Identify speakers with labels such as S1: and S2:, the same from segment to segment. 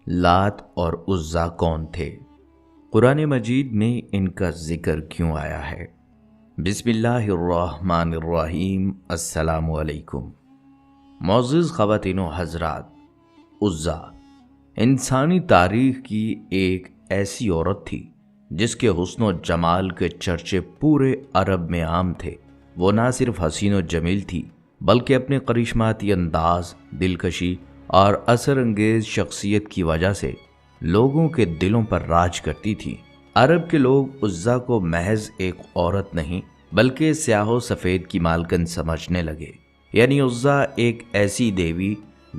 S1: لات اور عزا کون تھے؟ قرآن مجید میں ان کا ذکر کیوں آیا ہے؟ بسم اللہ الرحمن الرحیم۔ السلام علیکم معزز خواتین و حضرات، عزا انسانی تاریخ کی ایک ایسی عورت تھی جس کے حسن و جمال کے چرچے پورے عرب میں عام تھے۔ وہ نہ صرف حسین و جمیل تھی بلکہ اپنے کرشماتی انداز، دلکشی اور اثر انگیز شخصیت کی وجہ سے لوگوں کے دلوں پر راج کرتی تھی۔ عرب کے لوگ عزا کو محض ایک عورت نہیں بلکہ سیاہ و سفید کی مالکن سمجھنے لگے، یعنی عزا ایک ایسی دیوی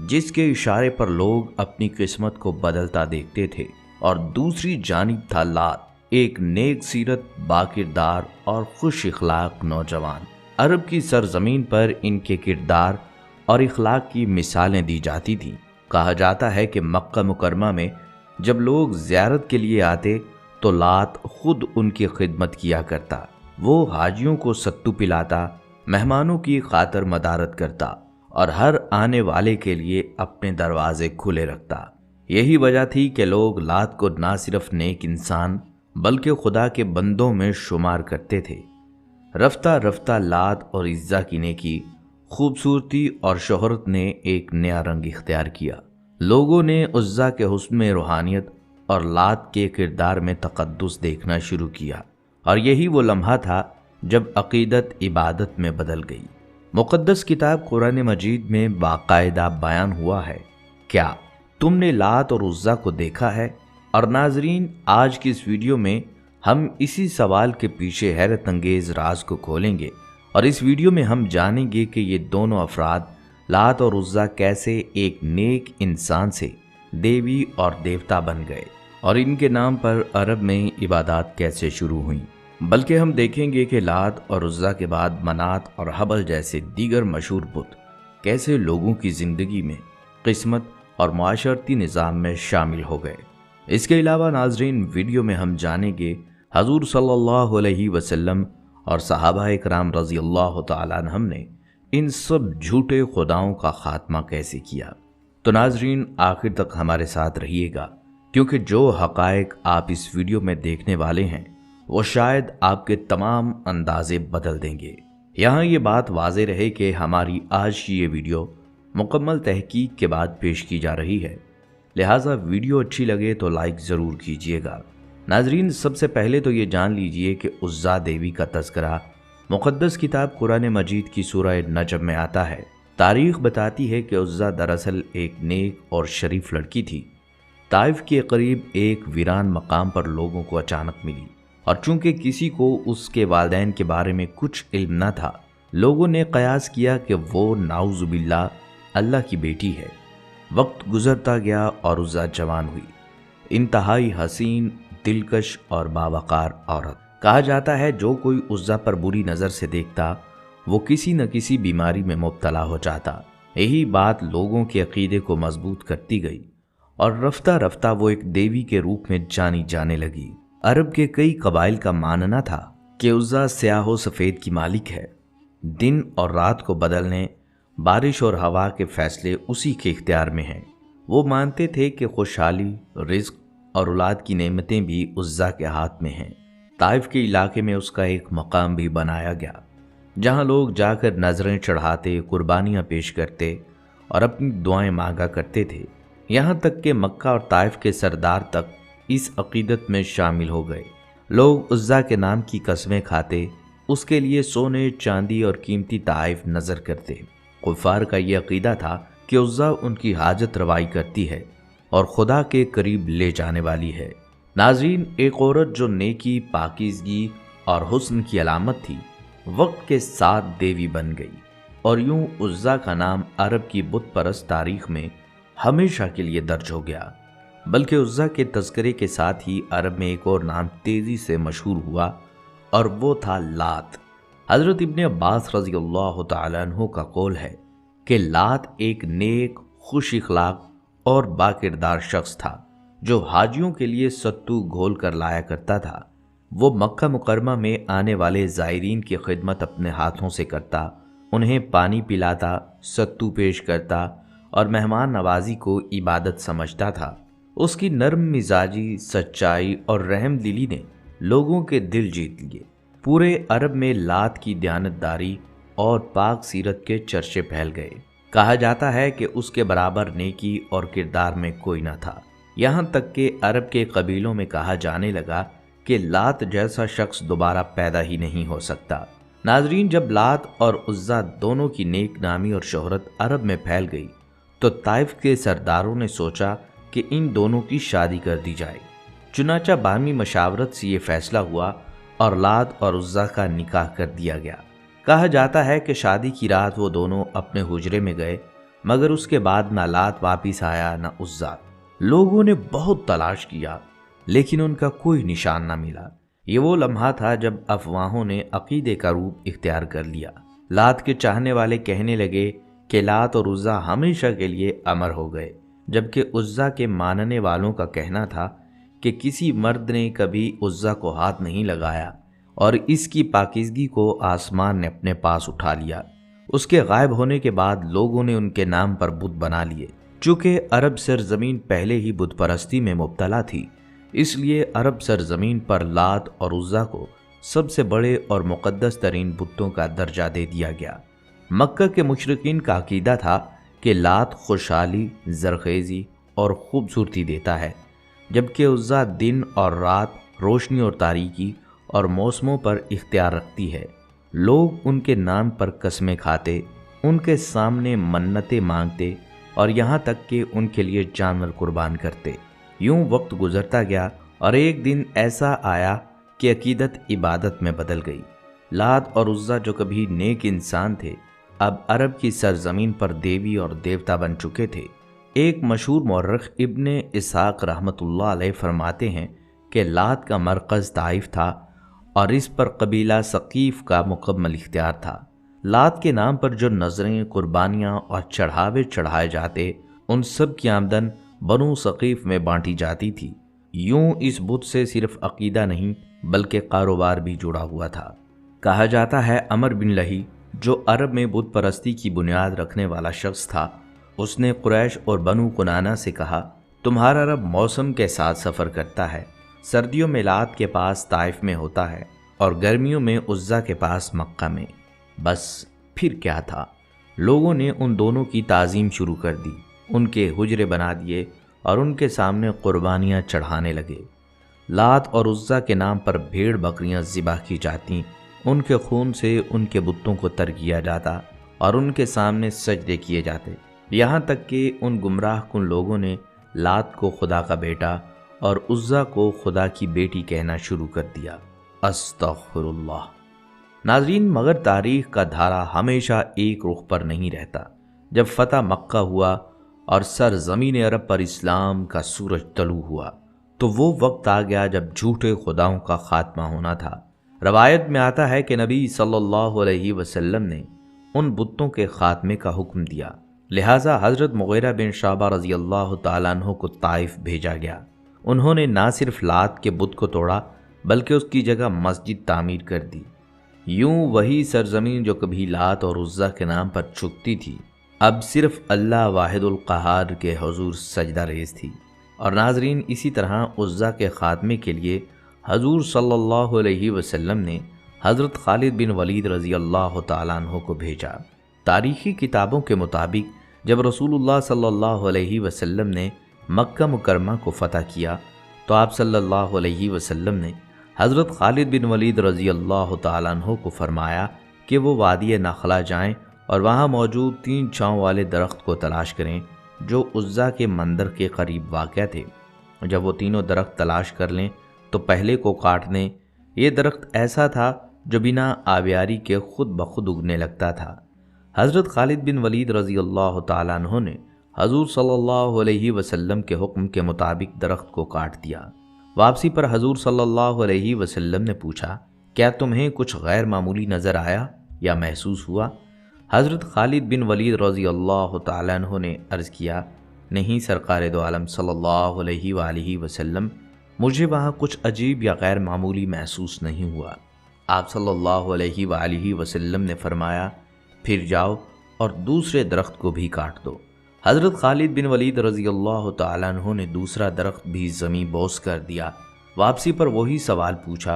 S1: جس کے اشارے پر لوگ اپنی قسمت کو بدلتا دیکھتے تھے، اور دوسری جانب تھا لات، ایک نیک سیرت، باکردار اور خوش اخلاق نوجوان۔ عرب کی سرزمین پر ان کے کردار اور اخلاق کی مثالیں دی جاتی تھیں۔ کہا جاتا ہے کہ مکہ مکرمہ میں جب لوگ زیارت کے لیے آتے تو لات خود ان کی خدمت کیا کرتا۔ وہ حاجیوں کو ستو پلاتا، مہمانوں کی خاطر مدارت کرتا اور ہر آنے والے کے لیے اپنے دروازے کھلے رکھتا۔ یہی وجہ تھی کہ لوگ لات کو نہ صرف نیک انسان بلکہ خدا کے بندوں میں شمار کرتے تھے۔ رفتہ رفتہ لات اور عزا کی نیکی، خوبصورتی اور شہرت نے ایک نیا رنگ اختیار کیا۔ لوگوں نے عزا کے حسن میں روحانیت اور لات کے کردار میں تقدس دیکھنا شروع کیا، اور یہی وہ لمحہ تھا جب عقیدت عبادت میں بدل گئی۔ مقدس کتاب قرآن مجید میں باقاعدہ بیان ہوا ہے، کیا تم نے لات اور عزا کو دیکھا ہے؟ اور ناظرین، آج کی اس ویڈیو میں ہم اسی سوال کے پیچھے حیرت انگیز راز کو کھولیں گے، اور اس ویڈیو میں ہم جانیں گے کہ یہ دونوں افراد لات اور عزا کیسے ایک نیک انسان سے دیوی اور دیوتا بن گئے، اور ان کے نام پر عرب میں عبادات کیسے شروع ہوئیں۔ بلکہ ہم دیکھیں گے کہ لات اور عزا کے بعد منات اور حبل جیسے دیگر مشہور بت کیسے لوگوں کی زندگی میں، قسمت اور معاشرتی نظام میں شامل ہو گئے۔ اس کے علاوہ ناظرین، ویڈیو میں ہم جانیں گے حضور صلی اللہ علیہ وسلم اور صحابہ اکرام رضی اللہ تعالیٰ عنہم نے ان سب جھوٹے خداؤں کا خاتمہ کیسے کیا۔ تو ناظرین، آخر تک ہمارے ساتھ رہیے گا، کیونکہ جو حقائق آپ اس ویڈیو میں دیکھنے والے ہیں وہ شاید آپ کے تمام اندازے بدل دیں گے۔ یہاں یہ بات واضح رہے کہ ہماری آج کی یہ ویڈیو مکمل تحقیق کے بعد پیش کی جا رہی ہے، لہٰذا ویڈیو اچھی لگے تو لائک ضرور کیجیے گا۔ ناظرین، سب سے پہلے تو یہ جان لیجئے کہ عزا دیوی کا تذکرہ مقدس کتاب قرآن مجید کی سورہ نجم میں آتا ہے۔ تاریخ بتاتی ہے کہ عزا دراصل ایک نیک اور شریف لڑکی تھی۔ طائف کے قریب ایک ویران مقام پر لوگوں کو اچانک ملی، اور چونکہ کسی کو اس کے والدین کے بارے میں کچھ علم نہ تھا، لوگوں نے قیاس کیا کہ وہ نعوذ باللہ اللہ کی بیٹی ہے۔ وقت گزرتا گیا اور عزا جوان ہوئی، انتہائی حسین، دلکش اور باوقار عورت۔ کہا جاتا ہے جو کوئی عزا پر بری نظر سے دیکھتا وہ کسی نہ کسی بیماری میں مبتلا ہو جاتا۔ یہی بات لوگوں کے عقیدے کو مضبوط کرتی گئی، اور رفتہ رفتہ وہ ایک دیوی کے روپ میں جانی جانے لگی۔ عرب کے کئی قبائل کا ماننا تھا کہ عزا سیاہ و سفید کی مالک ہے۔ دن اور رات کو بدلنے، بارش اور ہوا کے فیصلے اسی کے اختیار میں ہیں۔ وہ مانتے تھے کہ خوشحالی، رزق اور اولاد کی نعمتیں بھی عزا کے ہاتھ میں ہیں۔ طائف کے علاقے میں اس کا ایک مقام بھی بنایا گیا جہاں لوگ جا کر نظریں چڑھاتے، قربانیاں پیش کرتے اور اپنی دعائیں مانگا کرتے تھے۔ یہاں تک کہ مکہ اور طائف کے سردار تک اس عقیدت میں شامل ہو گئے۔ لوگ عزا کے نام کی قسمیں کھاتے، اس کے لیے سونے، چاندی اور قیمتی تحائف نذر کرتے۔ کفار کا یہ عقیدہ تھا کہ عزا ان کی حاجت روائی کرتی ہے اور خدا کے قریب لے جانے والی ہے۔ ناظرین، ایک عورت جو نیکی، پاکیزگی اور حسن کی علامت تھی، وقت کے ساتھ دیوی بن گئی، اور یوں عزا کا نام عرب کی بت پرست تاریخ میں ہمیشہ کے لیے درج ہو گیا۔ بلکہ عزا کے تذکرے کے ساتھ ہی عرب میں ایک اور نام تیزی سے مشہور ہوا، اور وہ تھا لات۔ حضرت ابن عباس رضی اللہ تعالیٰ عنہ کا قول ہے کہ لات ایک نیک، خوش اخلاق اور باکردار شخص تھا جو حاجیوں کے لیے ستو گھول کر لایا کرتا تھا۔ وہ مکہ مکرمہ میں آنے والے زائرین کی خدمت اپنے ہاتھوں سے کرتا، انہیں پانی پلاتا، ستو پیش کرتا اور مہمان نوازی کو عبادت سمجھتا تھا۔ اس کی نرم مزاجی، سچائی اور رحم دلی نے لوگوں کے دل جیت لیے۔ پورے عرب میں لات کی دیانتداری اور پاک سیرت کے چرچے پھیل گئے۔ کہا جاتا ہے کہ اس کے برابر نیکی اور کردار میں کوئی نہ تھا، یہاں تک کہ عرب کے قبیلوں میں کہا جانے لگا کہ لات جیسا شخص دوبارہ پیدا ہی نہیں ہو سکتا۔ ناظرین، جب لات اور عزا دونوں کی نیک نامی اور شہرت عرب میں پھیل گئی تو طائف کے سرداروں نے سوچا کہ ان دونوں کی شادی کر دی جائے۔ چنانچہ باہمی مشاورت سے یہ فیصلہ ہوا اور لات اور عزا کا نکاح کر دیا گیا۔ کہا جاتا ہے کہ شادی کی رات وہ دونوں اپنے حجرے میں گئے، مگر اس کے بعد نہ لات واپس آیا نہ عزا۔ لوگوں نے بہت تلاش کیا لیکن ان کا کوئی نشان نہ ملا۔ یہ وہ لمحہ تھا جب افواہوں نے عقیدے کا روپ اختیار کر لیا۔ لات کے چاہنے والے کہنے لگے کہ لات اور عزا ہمیشہ کے لیے امر ہو گئے، جبکہ عزا کے ماننے والوں کا کہنا تھا کہ کسی مرد نے کبھی عزا کو ہاتھ نہیں لگایا اور اس کی پاکیزگی کو آسمان نے اپنے پاس اٹھا لیا۔ اس کے غائب ہونے کے بعد لوگوں نے ان کے نام پر بت بنا لیے۔ چونکہ عرب سرزمین پہلے ہی بت پرستی میں مبتلا تھی، اس لیے عرب سرزمین پر لات اور عزا کو سب سے بڑے اور مقدس ترین بتوں کا درجہ دے دیا گیا۔ مکہ کے مشرکین کا عقیدہ تھا کہ لات خوشحالی، زرخیزی اور خوبصورتی دیتا ہے، جبکہ عزا دن اور رات، روشنی اور تاریکی اور موسموں پر اختیار رکھتی ہے۔ لوگ ان کے نام پر قسمیں کھاتے، ان کے سامنے منتیں مانگتے اور یہاں تک کہ ان کے لیے جانور قربان کرتے۔ یوں وقت گزرتا گیا اور ایک دن ایسا آیا کہ عقیدت عبادت میں بدل گئی۔ لات اور عزا جو کبھی نیک انسان تھے، اب عرب کی سرزمین پر دیوی اور دیوتا بن چکے تھے۔ ایک مشہور مورخ ابن اسحاق رحمۃ اللہ علیہ فرماتے ہیں کہ لات کا مرکز طائف تھا اور اس پر قبیلہ ثقیف کا مکمل اختیار تھا۔ لات کے نام پر جو نظریں، قربانیاں اور چڑھاوے چڑھائے جاتے، ان سب کی آمدن بنو ثقیف میں بانٹی جاتی تھی۔ یوں اس بت سے صرف عقیدہ نہیں بلکہ کاروبار بھی جڑا ہوا تھا۔ کہا جاتا ہے عمر بن لہی، جو عرب میں بت پرستی کی بنیاد رکھنے والا شخص تھا، اس نے قریش اور بنو کنانہ سے کہا، تمہارا رب موسم کے ساتھ سفر کرتا ہے۔ سردیوں میں لات کے پاس طائف میں ہوتا ہے اور گرمیوں میں عزا کے پاس مکہ میں۔ بس پھر کیا تھا، لوگوں نے ان دونوں کی تعظیم شروع کر دی، ان کے حجرے بنا دیے اور ان کے سامنے قربانیاں چڑھانے لگے۔ لات اور عزا کے نام پر بھیڑ بکریاں ذبح کی جاتی، ان کے خون سے ان کے بتوں کو تر کیا جاتا اور ان کے سامنے سجدے کیے جاتے، یہاں تک کہ ان گمراہ کن لوگوں نے لات کو خدا کا بیٹا اور عزا کو خدا کی بیٹی کہنا شروع کر دیا۔ استغفر اللہ۔ ناظرین، مگر تاریخ کا دھارا ہمیشہ ایک رخ پر نہیں رہتا۔ جب فتح مکہ ہوا اور سرزمین عرب پر اسلام کا سورج طلوع ہوا تو وہ وقت آ گیا جب جھوٹے خداؤں کا خاتمہ ہونا تھا۔ روایت میں آتا ہے کہ نبی صلی اللہ علیہ وسلم نے ان بتوں کے خاتمے کا حکم دیا، لہٰذا حضرت مغیرہ بن شعبہ رضی اللہ تعالیٰ عنہ کو طائف بھیجا گیا۔ انہوں نے نہ صرف لات کے بت کو توڑا بلکہ اس کی جگہ مسجد تعمیر کر دی۔ یوں وہی سرزمین جو کبھی لات اور عزا کے نام پر چکتی تھی، اب صرف اللہ واحد القہار کے حضور سجدہ ریز تھی۔ اور ناظرین، اسی طرح عزا کے خاتمے کے لیے حضور صلی اللہ علیہ وسلم نے حضرت خالد بن ولید رضی اللہ تعالیٰ عنہ کو بھیجا۔ تاریخی کتابوں کے مطابق جب رسول اللہ صلی اللہ علیہ وسلم نے مکہ مکرمہ کو فتح کیا تو آپ صلی اللہ علیہ وسلم نے حضرت خالد بن ولید رضی اللہ تعالیٰ عنہ کو فرمایا کہ وہ وادی نخلا جائیں اور وہاں موجود 3 چھاؤں والے درخت کو تلاش کریں جو عزا کے مندر کے قریب واقع تھے۔ جب وہ تینوں درخت تلاش کر لیں تو پہلے کو کاٹ دیں۔ یہ درخت ایسا تھا جو بنا آبیاری کے خود بخود اگنے لگتا تھا۔ حضرت خالد بن ولید رضی اللہ تعالیٰ عنہ نے حضور صلی اللہ علیہ وسلم کے حکم کے مطابق درخت کو کاٹ دیا۔ واپسی پر حضور صلی اللہ علیہ وسلم نے پوچھا، کیا تمہیں کچھ غیر معمولی نظر آیا یا محسوس ہوا؟ حضرت خالد بن ولید رضی اللہ تعالیٰ عنہ نے عرض کیا، نہیں سرکار دو عالم صلی اللہ علیہ وآلہ وسلم، مجھے وہاں کچھ عجیب یا غیر معمولی محسوس نہیں ہوا۔ آپ صلی اللہ علیہ وآلہ وسلم نے فرمایا، پھر جاؤ اور دوسرے درخت کو بھی کاٹ دو۔ حضرت خالد بن ولید رضی اللہ تعالیٰ عنہ نے دوسرا درخت بھی زمین بوس کر دیا۔ واپسی پر وہی سوال پوچھا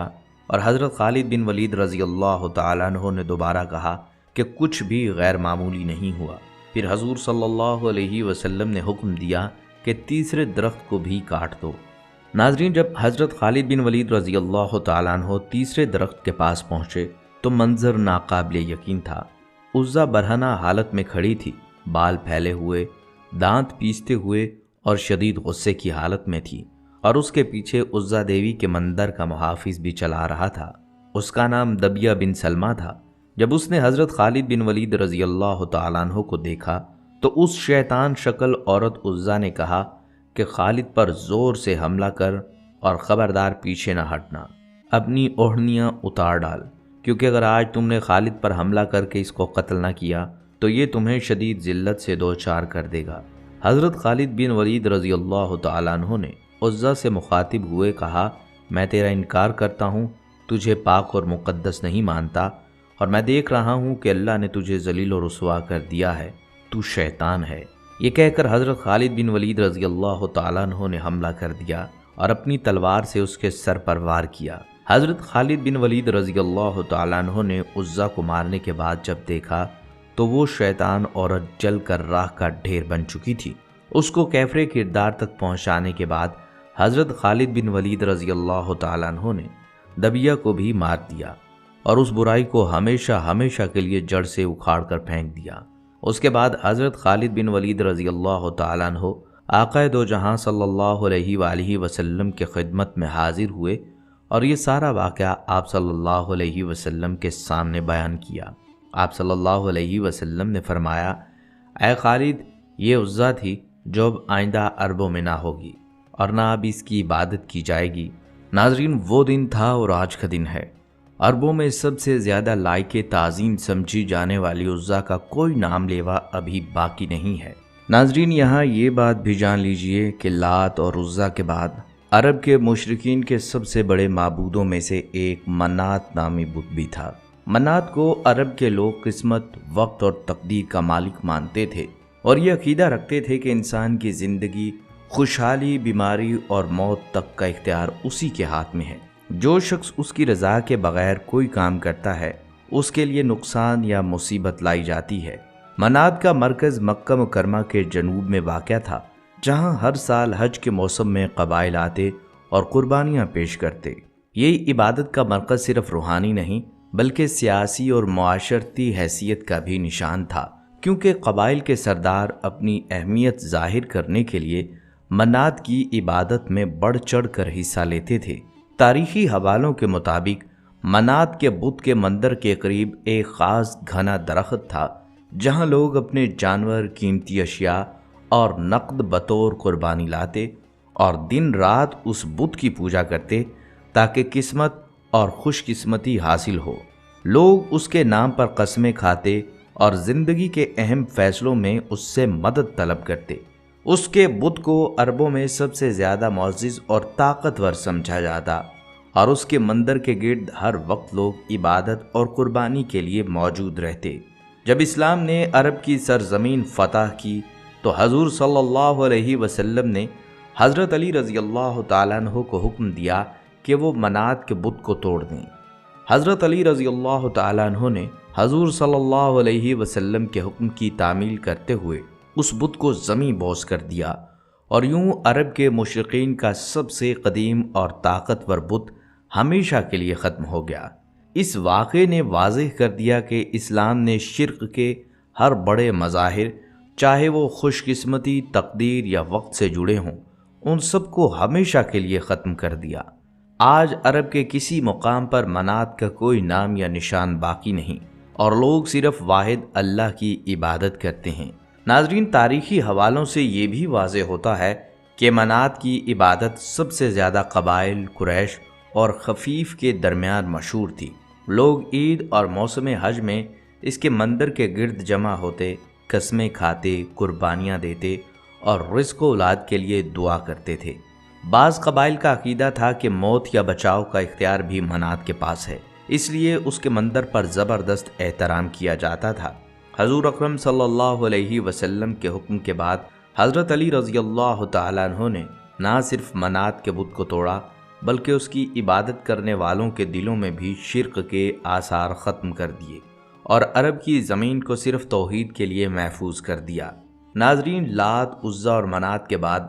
S1: اور حضرت خالد بن ولید رضی اللہ تعالیٰ عنہ نے دوبارہ کہا کہ کچھ بھی غیر معمولی نہیں ہوا۔ پھر حضور صلی اللہ علیہ وسلم نے حکم دیا کہ تیسرے درخت کو بھی کاٹ دو۔ ناظرین، جب حضرت خالد بن ولید رضی اللہ تعالیٰ عنہ تیسرے درخت کے پاس پہنچے تو منظر ناقابل یقین تھا۔ عزا برہنہ حالت میں کھڑی تھی، بال پھیلے ہوئے، دانت پیستے ہوئے اور شدید غصے کی حالت میں تھی، اور اس کے پیچھے عزا دیوی کے مندر کا محافظ بھی چلا رہا تھا۔ اس کا نام دبیہ بن سلمہ تھا۔ جب اس نے حضرت خالد بن ولید رضی اللہ تعالیٰ عنہ کو دیکھا تو اس شیطان شکل عورت عزا نے کہا کہ خالد پر زور سے حملہ کر اور خبردار پیچھے نہ ہٹنا، اپنی اوڑھنیاں اتار ڈال، کیونکہ اگر آج تم نے خالد پر حملہ کر کے اس کو قتل نہ کیا تو یہ تمہیں شدید ذلت سے دوچار کر دے گا۔ حضرت خالد بن ولید رضی اللہ تعالیٰ عنہ نے عزا سے مخاطب ہوئے کہا، میں تیرا انکار کرتا ہوں، تجھے پاک اور مقدس نہیں مانتا، اور میں دیکھ رہا ہوں کہ اللہ نے تجھے ذلیل و رسوا کر دیا ہے، تو شیطان ہے۔ یہ کہہ کر حضرت خالد بن ولید رضی اللہ تعالیٰ عنہ نے حملہ کر دیا اور اپنی تلوار سے اس کے سر پر وار کیا۔ حضرت خالد بن ولید رضی اللہ تعالیٰ عنہ نے عزا کو مارنے کے بعد جب دیکھا تو وہ شیطان عورت جل کر راکھ کا ڈھیر بن چکی تھی۔ اس کو کیفر کردار تک پہنچانے کے بعد حضرت خالد بن ولید رضی اللہ تعالیٰ عنہ نے دبیہ کو بھی مار دیا اور اس برائی کو ہمیشہ ہمیشہ کے لیے جڑ سے اکھاڑ کر پھینک دیا۔ اس کے بعد حضرت خالد بن ولید رضی اللہ تعالیٰ عنہ آقا دو جہاں صلی اللہ علیہ وآلہ وسلم کے خدمت میں حاضر ہوئے اور یہ سارا واقعہ آپ صلی اللہ علیہ وسلم کے سامنے بیان کیا۔ آپ صلی اللہ علیہ وسلم نے فرمایا، اے خالد، یہ عزا تھی جو اب آئندہ عربوں میں نہ ہوگی اور نہ اب اس کی عبادت کی جائے گی۔ ناظرین، وہ دن تھا اور آج کا دن ہے۔ عربوں میں سب سے زیادہ لائق تعظیم سمجھی جانے والی عزا کا کوئی نام لیوا ابھی باقی نہیں ہے۔ ناظرین، یہاں یہ بات بھی جان لیجئے کہ لات اور عزا کے بعد عرب کے مشرکین کے سب سے بڑے معبودوں میں سے ایک منات نامی بت بھی تھا۔ منات کو عرب کے لوگ قسمت، وقت اور تقدیر کا مالک مانتے تھے اور یہ عقیدہ رکھتے تھے کہ انسان کی زندگی، خوشحالی، بیماری اور موت تک کا اختیار اسی کے ہاتھ میں ہے۔ جو شخص اس کی رضا کے بغیر کوئی کام کرتا ہے اس کے لیے نقصان یا مصیبت لائی جاتی ہے۔ منات کا مرکز مکہ مکرمہ کے جنوب میں واقع تھا، جہاں ہر سال حج کے موسم میں قبائل آتے اور قربانیاں پیش کرتے۔ یہ عبادت کا مرکز صرف روحانی نہیں بلکہ سیاسی اور معاشرتی حیثیت کا بھی نشان تھا، کیونکہ قبائل کے سردار اپنی اہمیت ظاہر کرنے کے لیے منات کی عبادت میں بڑھ چڑھ کر حصہ لیتے تھے۔ تاریخی حوالوں کے مطابق منات کے بت کے مندر کے قریب ایک خاص گھنا درخت تھا، جہاں لوگ اپنے جانور، قیمتی اشیاء اور نقد بطور قربانی لاتے اور دن رات اس بت کی پوجا کرتے تاکہ قسمت اور خوش قسمتی حاصل ہو۔ لوگ اس کے نام پر قسمیں کھاتے اور زندگی کے اہم فیصلوں میں اس سے مدد طلب کرتے۔ اس کے بت کو عربوں میں سب سے زیادہ معزز اور طاقتور سمجھا جاتا اور اس کے مندر کے گرد ہر وقت لوگ عبادت اور قربانی کے لیے موجود رہتے۔ جب اسلام نے عرب کی سرزمین فتح کی تو حضور صلی اللہ علیہ وسلم نے حضرت علی رضی اللہ تعالیٰ عنہ کو حکم دیا کہ وہ منات کے بت کو توڑ دیں۔ حضرت علی رضی اللہ تعالیٰ عنہ نے حضور صلی اللہ علیہ وسلم کے حکم کی تعمیل کرتے ہوئے اس بت کو زمیں بوس کر دیا اور یوں عرب کے مشرقین کا سب سے قدیم اور طاقتور بت ہمیشہ کے لیے ختم ہو گیا۔ اس واقعے نے واضح کر دیا کہ اسلام نے شرک کے ہر بڑے مظاہر، چاہے وہ خوش قسمتی، تقدیر یا وقت سے جڑے ہوں، ان سب کو ہمیشہ کے لیے ختم کر دیا۔ آج عرب کے کسی مقام پر منات کا کوئی نام یا نشان باقی نہیں اور لوگ صرف واحد اللہ کی عبادت کرتے ہیں۔ ناظرین، تاریخی حوالوں سے یہ بھی واضح ہوتا ہے کہ منات کی عبادت سب سے زیادہ قبائل، قریش اور خفیف کے درمیان مشہور تھی۔ لوگ عید اور موسم حج میں اس کے مندر کے گرد جمع ہوتے، قسمیں کھاتے، قربانیاں دیتے اور رزق و اولاد کے لیے دعا کرتے تھے۔ بعض قبائل کا عقیدہ تھا کہ موت یا بچاؤ کا اختیار بھی منات کے پاس ہے، اس لیے اس کے مندر پر زبردست احترام کیا جاتا تھا۔ حضور اکرم صلی اللہ علیہ وسلم کے حکم کے بعد حضرت علی رضی اللہ تعالیٰ عنہ نے نہ صرف منات کے بت کو توڑا بلکہ اس کی عبادت کرنے والوں کے دلوں میں بھی شرک کے آثار ختم کر دیے اور عرب کی زمین کو صرف توحید کے لیے محفوظ کر دیا۔ ناظرین، لات، عزیٰ اور منات کے بعد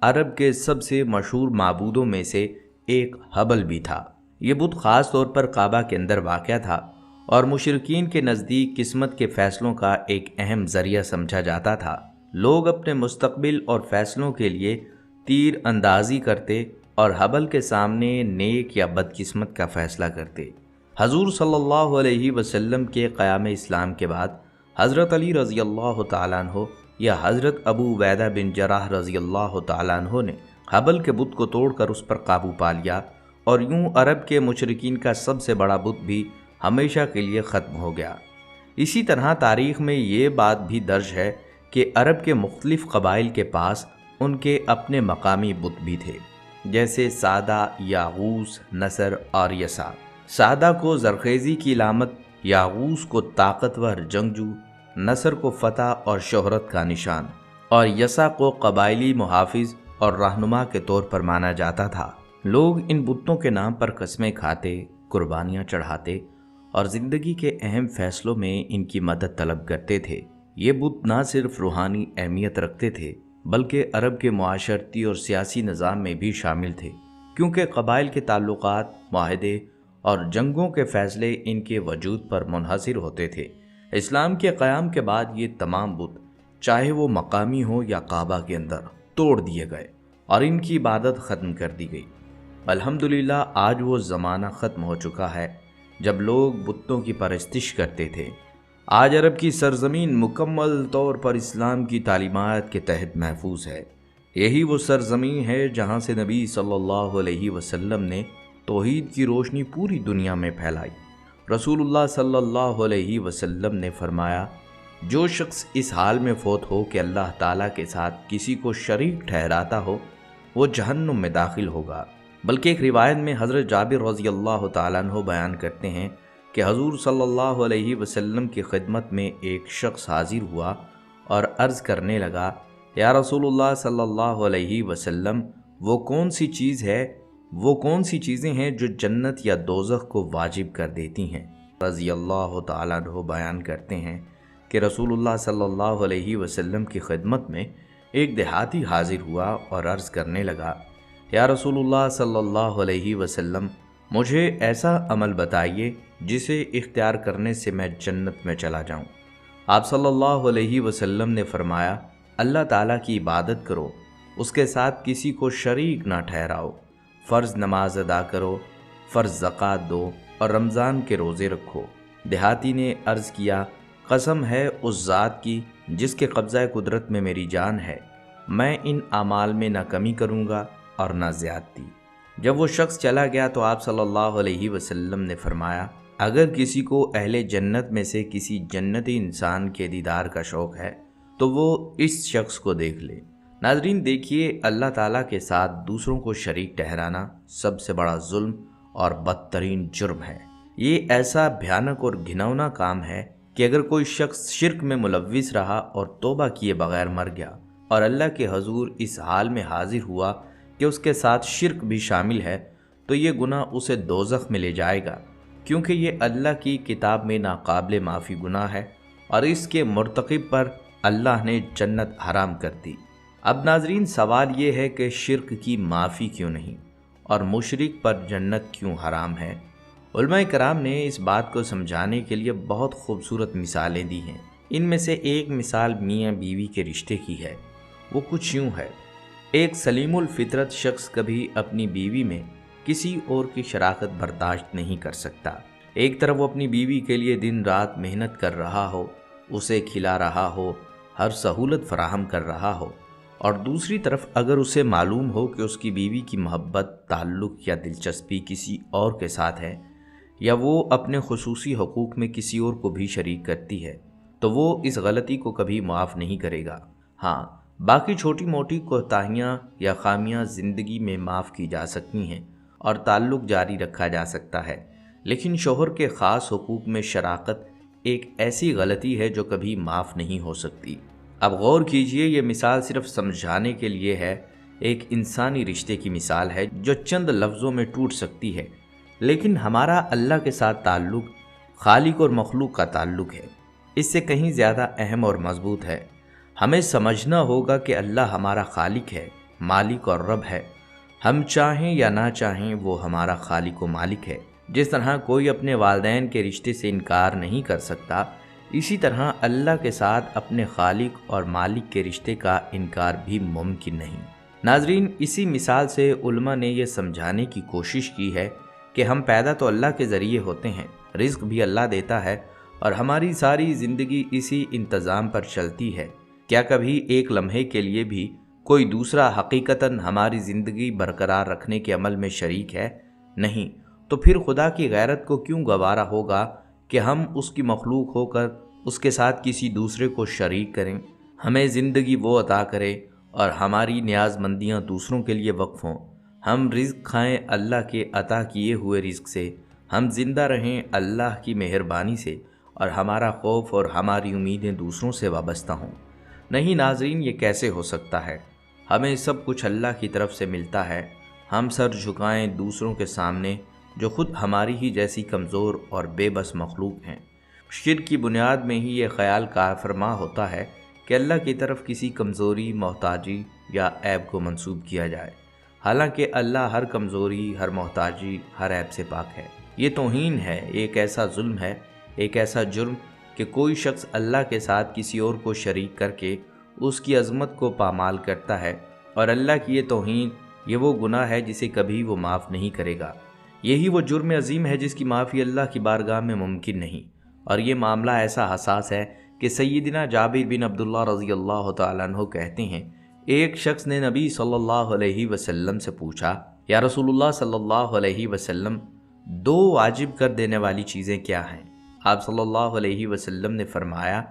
S1: عرب کے سب سے مشہور معبودوں میں سے ایک حبل بھی تھا۔ یہ بت خاص طور پر کعبہ کے اندر واقع تھا اور مشرکین کے نزدیک قسمت کے فیصلوں کا ایک اہم ذریعہ سمجھا جاتا تھا۔ لوگ اپنے مستقبل اور فیصلوں کے لیے تیر اندازی کرتے اور حبل کے سامنے نیک یا بد قسمت کا فیصلہ کرتے۔ حضور صلی اللہ علیہ وسلم کے قیام اسلام کے بعد حضرت علی رضی اللہ تعالیٰ عنہ یا حضرت ابو عبیدہ بن جراح رضی اللہ تعالیٰ عنہ نے حبل کے بت کو توڑ کر اس پر قابو پا لیا اور یوں عرب کے مشرکین کا سب سے بڑا بت بھی ہمیشہ کے لیے ختم ہو گیا۔ اسی طرح تاریخ میں یہ بات بھی درج ہے کہ عرب کے مختلف قبائل کے پاس ان کے اپنے مقامی بت بھی تھے، جیسے سادہ، یاغوس، نصر اور یسع۔ سادہ کو زرخیزی کی علامت، یاغوس کو طاقتور جنگجو، نصر کو فتح اور شہرت کا نشان، اور یسع کو قبائلی محافظ اور رہنما کے طور پر مانا جاتا تھا۔ لوگ ان بتوں کے نام پر قسمیں کھاتے، قربانیاں چڑھاتے اور زندگی کے اہم فیصلوں میں ان کی مدد طلب کرتے تھے۔ یہ بت نہ صرف روحانی اہمیت رکھتے تھے بلکہ عرب کے معاشرتی اور سیاسی نظام میں بھی شامل تھے، کیونکہ قبائل کے تعلقات، معاہدے اور جنگوں کے فیصلے ان کے وجود پر منحصر ہوتے تھے۔ اسلام کے قیام کے بعد یہ تمام بت، چاہے وہ مقامی ہو یا کعبہ کے اندر، توڑ دیے گئے اور ان کی عبادت ختم کر دی گئی۔ الحمدللہ آج وہ زمانہ ختم ہو چکا ہے جب لوگ بتوں کی پرستش کرتے تھے۔ آج عرب کی سرزمین مکمل طور پر اسلام کی تعلیمات کے تحت محفوظ ہے۔ یہی وہ سرزمین ہے جہاں سے نبی صلی اللہ علیہ وسلم نے توحید کی روشنی پوری دنیا میں پھیلائی۔ رسول اللہ صلی اللہ علیہ وسلم نے فرمایا، جو شخص اس حال میں فوت ہو کہ اللہ تعالیٰ کے ساتھ کسی کو شریک ٹھہراتا ہو، وہ جہنم میں داخل ہوگا۔ بلکہ ایک روایت میں حضرت جابر رضی اللہ تعالیٰ عنہ بیان کرتے ہیں کہ حضور صلی اللہ علیہ وسلم کی خدمت میں ایک شخص حاضر ہوا اور عرض کرنے لگا، یا رسول اللہ صلی اللہ علیہ وسلم، وہ کون سی چیزیں ہیں جو جنت یا دوزخ کو واجب کر دیتی ہیں؟ رضی اللہ تعالیٰ عنہ بیان کرتے ہیں کہ رسول اللہ صلی اللہ علیہ وسلم کی خدمت میں ایک دیہاتی حاضر ہوا اور عرض کرنے لگا، یا رسول اللہ صلی اللہ علیہ وسلم، مجھے ایسا عمل بتائیے جسے اختیار کرنے سے میں جنت میں چلا جاؤں۔ آپ صلی اللہ علیہ وسلم نے فرمایا، اللہ تعالیٰ کی عبادت کرو، اس کے ساتھ کسی کو شریک نہ ٹھہراؤ، فرض نماز ادا کرو، فرض زکوٰۃ دو اور رمضان کے روزے رکھو۔ دیہاتی نے عرض کیا، قسم ہے اس ذات کی جس کے قبضہ قدرت میں میری جان ہے، میں ان اعمال میں نہ کمی کروں گا اور نہ زیادتی۔ جب وہ شخص چلا گیا تو آپ صلی اللہ علیہ وسلم نے فرمایا، اگر کسی کو اہل جنت میں سے کسی جنتی انسان کے دیدار کا شوق ہے تو وہ اس شخص کو دیکھ لے۔ ناظرین دیکھیے، اللہ تعالیٰ کے ساتھ دوسروں کو شریک ٹھہرانا سب سے بڑا ظلم اور بدترین جرم ہے۔ یہ ایسا بھیانک اور گھناؤنا کام ہے کہ اگر کوئی شخص شرک میں ملوث رہا اور توبہ کیے بغیر مر گیا اور اللہ کے حضور اس حال میں حاضر ہوا کہ اس کے ساتھ شرک بھی شامل ہے، تو یہ گناہ اسے دوزخ میں لے جائے گا، کیونکہ یہ اللہ کی کتاب میں ناقابل معافی گناہ ہے اور اس کے مرتکب پر اللہ نے جنت حرام کر دی۔ اب ناظرین، سوال یہ ہے کہ شرک کی معافی کیوں نہیں اور مشرک پر جنت کیوں حرام ہے؟ علماء کرام نے اس بات کو سمجھانے کے لیے بہت خوبصورت مثالیں دی ہیں۔ ان میں سے ایک مثال میاں بیوی کے رشتے کی ہے۔ وہ کچھ یوں ہے، ایک سلیم الفطرت شخص کبھی اپنی بیوی میں کسی اور کی شراکت برداشت نہیں کر سکتا۔ ایک طرف وہ اپنی بیوی کے لیے دن رات محنت کر رہا ہو، اسے کھلا رہا ہو، ہر سہولت فراہم کر رہا ہو، اور دوسری طرف اگر اسے معلوم ہو کہ اس کی بیوی کی محبت، تعلق یا دلچسپی کسی اور کے ساتھ ہے، یا وہ اپنے خصوصی حقوق میں کسی اور کو بھی شریک کرتی ہے، تو وہ اس غلطی کو کبھی معاف نہیں کرے گا۔ ہاں، باقی چھوٹی موٹی کوتاہیاں یا خامیاں زندگی میں معاف کی جا سکتی ہیں اور تعلق جاری رکھا جا سکتا ہے، لیکن شوہر کے خاص حقوق میں شراکت ایک ایسی غلطی ہے جو کبھی معاف نہیں ہو سکتی۔ اب غور کیجئے، یہ مثال صرف سمجھانے کے لیے ہے، ایک انسانی رشتے کی مثال ہے جو چند لفظوں میں ٹوٹ سکتی ہے، لیکن ہمارا اللہ کے ساتھ تعلق خالق اور مخلوق کا تعلق ہے، اس سے کہیں زیادہ اہم اور مضبوط ہے۔ ہمیں سمجھنا ہوگا کہ اللہ ہمارا خالق ہے، مالک اور رب ہے۔ ہم چاہیں یا نہ چاہیں وہ ہمارا خالق و مالک ہے۔ جس طرح کوئی اپنے والدین کے رشتے سے انکار نہیں کر سکتا، اسی طرح اللہ کے ساتھ اپنے خالق اور مالک کے رشتے کا انکار بھی ممکن نہیں۔ ناظرین، اسی مثال سے علماء نے یہ سمجھانے کی کوشش کی ہے کہ ہم پیدا تو اللہ کے ذریعے ہوتے ہیں، رزق بھی اللہ دیتا ہے، اور ہماری ساری زندگی اسی انتظام پر چلتی ہے۔ کیا کبھی ایک لمحے کے لیے بھی کوئی دوسرا حقیقتاً ہماری زندگی برقرار رکھنے کے عمل میں شریک ہے؟ نہیں۔ تو پھر خدا کی غیرت کو کیوں گوارا ہوگا کہ ہم اس کی مخلوق ہو کر اس کے ساتھ کسی دوسرے کو شریک کریں؟ ہمیں زندگی وہ عطا کرے اور ہماری نیاز مندیاں دوسروں کے لیے وقف ہوں۔ ہم رزق کھائیں اللہ کے عطا کیے ہوئے رزق سے، ہم زندہ رہیں اللہ کی مہربانی سے، اور ہمارا خوف اور ہماری امیدیں دوسروں سے وابستہ ہوں۔ نہیں ناظرین، یہ کیسے ہو سکتا ہے؟ ہمیں سب کچھ اللہ کی طرف سے ملتا ہے، ہم سر جھکائیں دوسروں کے سامنے جو خود ہماری ہی جیسی کمزور اور بے بس مخلوق ہیں۔ شرک کی بنیاد میں ہی یہ خیال کار فرما ہوتا ہے کہ اللہ کی طرف کسی کمزوری، محتاجی یا عیب کو منسوب کیا جائے، حالانکہ اللہ ہر کمزوری، ہر محتاجی، ہر عیب سے پاک ہے۔ یہ توہین ہے، ایک ایسا ظلم ہے، ایک ایسا جرم کہ کوئی شخص اللہ کے ساتھ کسی اور کو شریک کر کے اس کی عظمت کو پامال کرتا ہے، اور اللہ کی یہ توہین، یہ وہ گناہ ہے جسے کبھی وہ معاف نہیں کرے گا۔ یہی وہ جرم عظیم ہے جس کی معافی اللہ کی بارگاہ میں ممکن نہیں، اور یہ معاملہ ایسا حساس ہے کہ سیدنا جابر بن عبداللہ رضی اللہ تعالیٰ عنہ کہتے ہیں، ایک شخص نے نبی صلی اللہ علیہ وسلم سے پوچھا، یا رسول اللہ صلی اللہ علیہ وسلم، دو واجب کر دینے والی چیزیں کیا ہیں؟ آپ صلی اللہ علیہ وسلم نے فرمایا،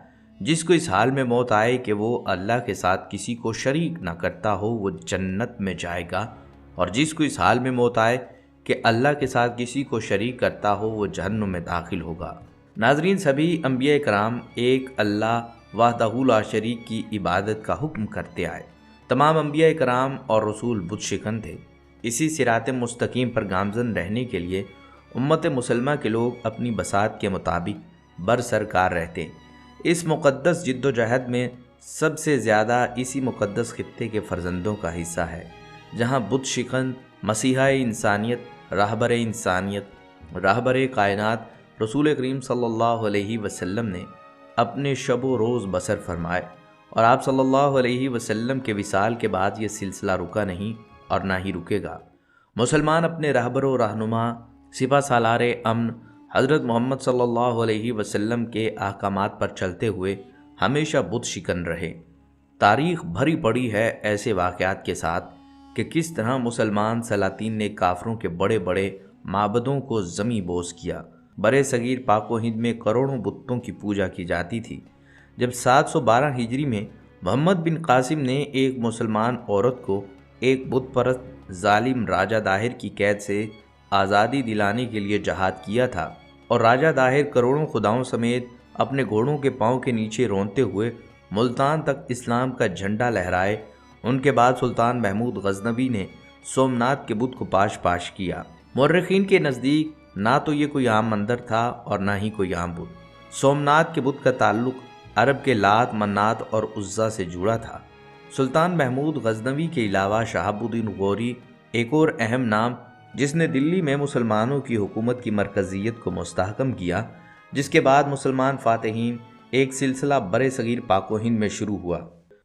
S1: جس کو اس حال میں موت آئے کہ وہ اللہ کے ساتھ کسی کو شریک نہ کرتا ہو وہ جنت میں جائے گا، اور جس کو اس حال میں موت آئے کہ اللہ کے ساتھ کسی کو شریک کرتا ہو وہ جہنم میں داخل ہوگا۔ ناظرین، سبھی انبیاء کرام ایک اللہ وحدہ لا شریک کی عبادت کا حکم کرتے آئے۔ تمام انبیاء کرام اور رسول بت شکن تھے۔ اسی صراط مستقیم پر گامزن رہنے کے لیے امت مسلمہ کے لوگ اپنی بساط کے مطابق برسرکار رہتے۔ اس مقدس جد و جہد میں سب سے زیادہ اسی مقدس خطے کے فرزندوں کا حصہ ہے، جہاں بت شکن مسیحا انسانیت، راہبر انسانیت، راہبر کائنات رسول کریم صلی اللہ علیہ وسلم نے اپنے شب و روز بسر فرمائے، اور آپ صلی اللہ علیہ وسلم کے وصال کے بعد یہ سلسلہ رکا نہیں اور نہ ہی رکے گا۔ مسلمان اپنے رہبر و رہنما، سپہ سالار امن حضرت محمد صلی اللہ علیہ وسلم کے احکامات پر چلتے ہوئے ہمیشہ بت شکن رہے۔ تاریخ بھری پڑی ہے ایسے واقعات کے ساتھ کہ کس طرح مسلمان سلاطین نے کافروں کے بڑے بڑے معبدوں کو زمیں بوس کیا۔ برے صغیر پاک و ہند میں کروڑوں بتوں کی پوجا کی جاتی تھی۔ جب 712 ہجری میں محمد بن قاسم نے ایک مسلمان عورت کو ایک بت پرست ظالم راجہ داہر کی قید سے آزادی دلانے کے لیے جہاد کیا تھا، اور راجہ داہر کروڑوں خداؤں سمیت اپنے گھوڑوں کے پاؤں کے نیچے رونتے ہوئے ملتان تک اسلام کا جھنڈا لہرائے، ان کے بعد سلطان محمود غزنوی نے سومنات کے بت کو پاش پاش کیا۔ مورخین کے نزدیک نہ تو یہ کوئی عام مندر تھا اور نہ ہی کوئی عام بت۔ سومنات کے بت کا تعلق عرب کے لات، منات اور عزا سے جڑا تھا۔ سلطان محمود غزنوی کے علاوہ شہاب الدین غوری ایک اور اہم نام جس نے دلی میں مسلمانوں کی حکومت کی مرکزیت کو مستحکم کیا، جس کے بعد مسلمان فاتحین ایک سلسلہ برے صغیر پاک و ہند میں شروع ہوا۔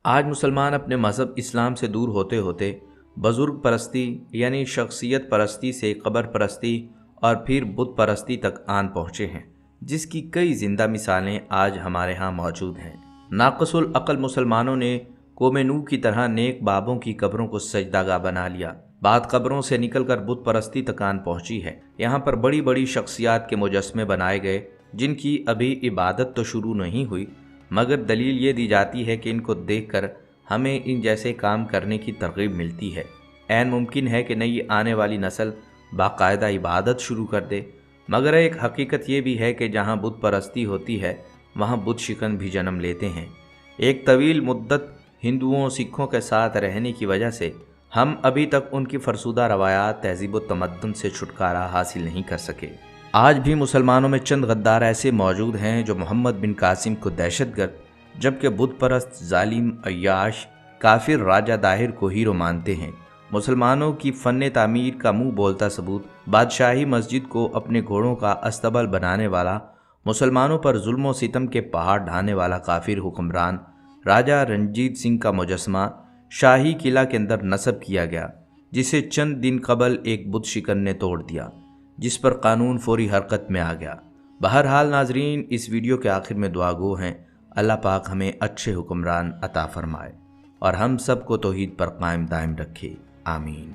S1: آج مسلمان اپنے مذہب اسلام سے دور ہوتے ہوتے بزرگ پرستی یعنی شخصیت پرستی سے قبر پرستی اور پھر بت پرستی تک آن پہنچے ہیں، جس کی کئی زندہ مثالیں آج ہمارے ہاں موجود ہیں۔ ناقص العقل مسلمانوں نے قوم نوح کی طرح نیک بابوں کی قبروں کو سجدہ گاہ بنا لیا۔ بات قبروں سے نکل کر بت پرستی تک آن پہنچی ہے۔ یہاں پر بڑی بڑی شخصیات کے مجسمے بنائے گئے جن کی ابھی عبادت تو شروع نہیں ہوئی، مگر دلیل یہ دی جاتی ہے کہ ان کو دیکھ کر ہمیں ان جیسے کام کرنے کی ترغیب ملتی ہے۔ عین ممکن ہے کہ نئی آنے والی نسل باقاعدہ عبادت شروع کر دے، مگر ایک حقیقت یہ بھی ہے کہ جہاں بت پرستی ہوتی ہے وہاں بت شکن بھی جنم لیتے ہیں۔ ایک طویل مدت ہندوؤں سکھوں کے ساتھ رہنے کی وجہ سے ہم ابھی تک ان کی فرسودہ روایات، تہذیب و تمدن سے چھٹکارا حاصل نہیں کر سکے۔ آج بھی مسلمانوں میں چند غدار ایسے موجود ہیں جو محمد بن قاسم کو دہشت گرد، جبکہ بت پرست، ظالم، عیاش، کافر راجہ داہر کو ہیرو مانتے ہیں۔ مسلمانوں کی فن تعمیر کا منہ بولتا ثبوت، بادشاہی مسجد کو اپنے گھوڑوں کا استبل بنانے والا، مسلمانوں پر ظلم و ستم کے پہاڑ ڈھانے والا کافر حکمران راجہ رنجیت سنگھ کا مجسمہ شاہی قلعہ کے اندر نصب کیا گیا، جسے چند دن قبل ایک بت شکن نے توڑ دیا، جس پر قانون فوری حرکت میں آ گیا۔ بہرحال ناظرین، اس ویڈیو کے آخر میں دعا گو ہیں اللہ پاک ہمیں اچھے حکمران عطا فرمائے اور ہم سب کو توحید پر قائم دائم رکھے، آمین۔